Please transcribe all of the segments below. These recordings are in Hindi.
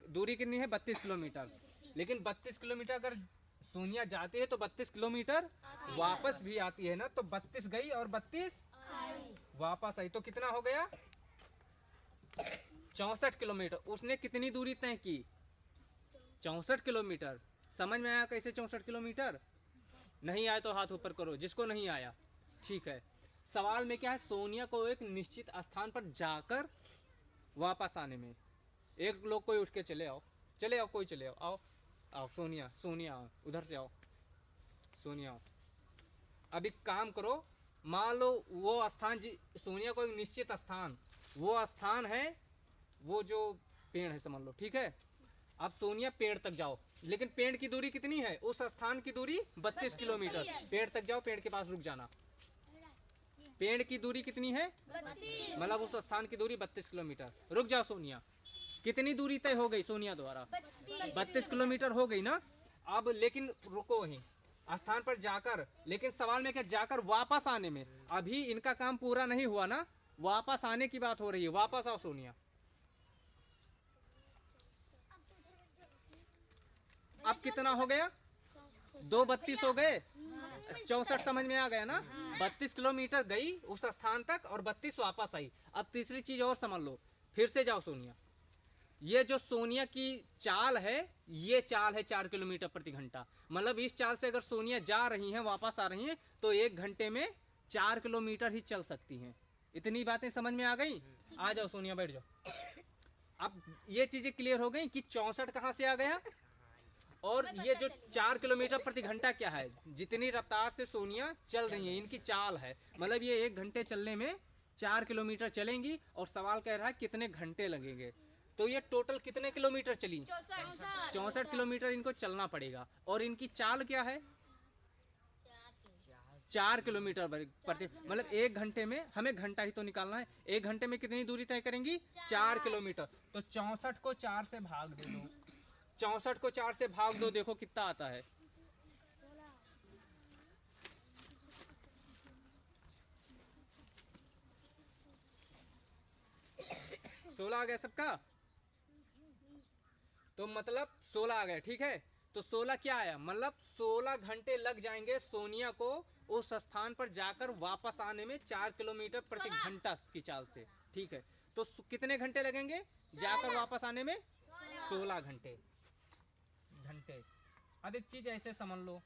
दूरी कितनी है 32 किलोमीटर। लेकिन 32 किलोमीटर अगर सोनिया जाती है तो 32 किलोमीटर वापस भी आती है ना, तो 32 गई और 32 वापस आई, तो कितना हो गया 64 किलोमीटर। उसने कितनी दूरी तय की 64 किलोमीटर। समझ में आया कैसे 64 किलोमीटर? नहीं आया तो हाथ ऊपर करो जिसको नहीं आया। ठीक है, सवाल में क्या है, सोनिया को एक निश्चित स्थान पर जाकर वापस आने में। एक लोग कोई उठ के चले आओ, चले आओ, कोई चले आओ, आओ आओ, सोनिया सोनिया आओ, उधर से आओ, सोनिया आओ। अब एक काम करो, मान लो वो स्थान सोनिया को एक निश्चित स्थान, वो स्थान है वो जो पेड़ है समझ लो, ठीक है। अब सोनिया पेड़ तक जाओ, लेकिन पेड़ की दूरी कितनी है, उस स्थान की दूरी 32 किलोमीटर। पेड़ तक जाओ, पेड़ के पास रुक जाना। पेड़ की दूरी कितनी है, मतलब उस स्थान की दूरी 32 किलोमीटर। रुक जाओ सोनिया। कितनी दूरी तय हो गई सोनिया द्वारा? 32 किलोमीटर हो गई ना। अब लेकिन रुको वहीं स्थान पर जाकर, लेकिन सवाल में क्या, जाकर वापस आने में। अभी इनका काम पूरा नहीं हुआ ना, वापस आने की बात हो रही है। वापस आओ सोनिया। अब कितना हो गया, 2:32 हो गए, 64 समझ में आ गया ना। 32 किलोमीटर गई उस स्थान तक और 32 वापस आई। अब तीसरी चीज और समझ लो, फिर से जाओ सोनिया। ये जो सोनिया की चाल है, ये चाल है 4 किलोमीटर प्रति घंटा। मतलब इस चाल से अगर सोनिया जा रही हैं वापस आ रही हैं तो 1 घंटे में 4 किलोमीटर ही चल सकती हैं। इतनी बातें समझ में आ गई? आ जाओ सोनिया, बैठ जाओ। अब ये चीजें क्लियर हो गई कि 64 कहाँ से आ गया, और ये जो 4 किलोमीटर प्रति घंटा क्या है, जितनी रफ्तार से सोनिया चल रही है, इनकी चाल है। मतलब ये 1 घंटे चलने में 4 किलोमीटर चलेंगी। और सवाल कह रहा है कितने घंटे लगेंगे, तो ये टोटल कितने किलोमीटर चली, 64 किलोमीटर इनको चलना पड़ेगा। और इनकी चाल क्या है, 4 किलोमीटर प्रति, मतलब 1 घंटे में, हमें घंटा ही तो निकालना है। 1 घंटे में कितनी दूरी तय करेंगी, 4 किलोमीटर। तो 64 को 4 से भाग दे दो, 64 को 4 से भाग दो, देखो कितना आता है। 16 आ गया सबका, तो मतलब 16 आ गया, ठीक है। तो 16 क्या आया, मतलब 16 घंटे लग जाएंगे सोनिया को उस स्थान पर जाकर वापस आने में 4 किलोमीटर प्रति घंटा की चाल से, ठीक है। तो कितने घंटे लगेंगे जाकर वापस आने में, 16 घंटे। अब एक चीज ऐसे समझ लो,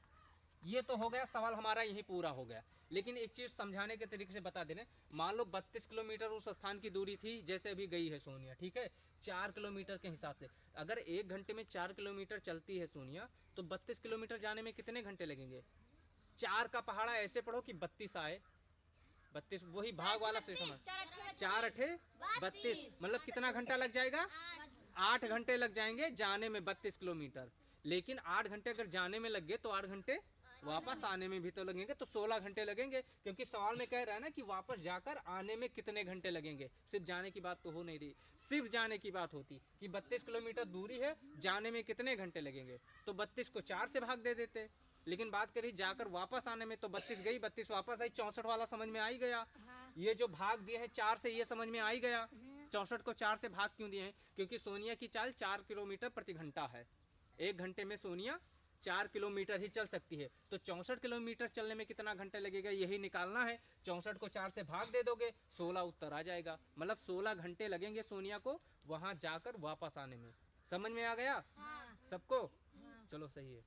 ये तो हो गया, सवाल हमारा यही पूरा हो गया। लेकिन एक चीज समझाने के तरीके से बता देने, मान लो 32 किलोमीटर उस स्थान की दूरी थी जैसे अभी गई है सोनिया, ठीक है, 4 किलोमीटर के हिसाब से। अगर 1 घंटे में 4 किलोमीटर चलती है सोनिया, तो 32 किलोमीटर जाने में कितने घंटे लगेंगे? 4 का पहाड़ा ऐसे पढ़ो कि 32 आए, 32 वही भाग वाला सिस्टम, 4 अठे 32, मतलब कितना घंटा लग जाएगा, 8 घंटे लग जाएंगे जाने में 32 किलोमीटर। लेकिन 8 घंटे अगर जाने में लग गए तो 8 घंटे वापस आने में भी तो लगेंगे, तो 16 घंटे लगेंगे। क्योंकि सवाल में कह रहा है ना कि वापस जाकर आने में कितने घंटे लगेंगे, सिर्फ जाने की बात तो हो नहीं रही। सिर्फ जाने की बात होती कि 32 किलोमीटर दूरी है, जाने में कितने घंटे लगेंगे, तो 32 को 4 से भाग दे देते। लेकिन बात करी जाकर वापस आने में, तो 32 गई 32 वापस आई, 64 वाला समझ में आ ही गया। ये जो भाग दिए हैं 4 से, ये समझ में आ ही गया। 64 को 4 से भाग क्यों दिए हैं, क्योंकि सोनिया की चाल 4 किलोमीटर प्रति घंटा है। 1 घंटे में सोनिया 4 किलोमीटर ही चल सकती है, तो 64 किलोमीटर चलने में कितना घंटे लगेगा यही निकालना है। 64 को 4 से भाग दे दोगे, 16 उत्तर आ जाएगा। मतलब 16 घंटे लगेंगे सोनिया को वहां जाकर वापस आने में। समझ में आ गया सबको? चलो सही है।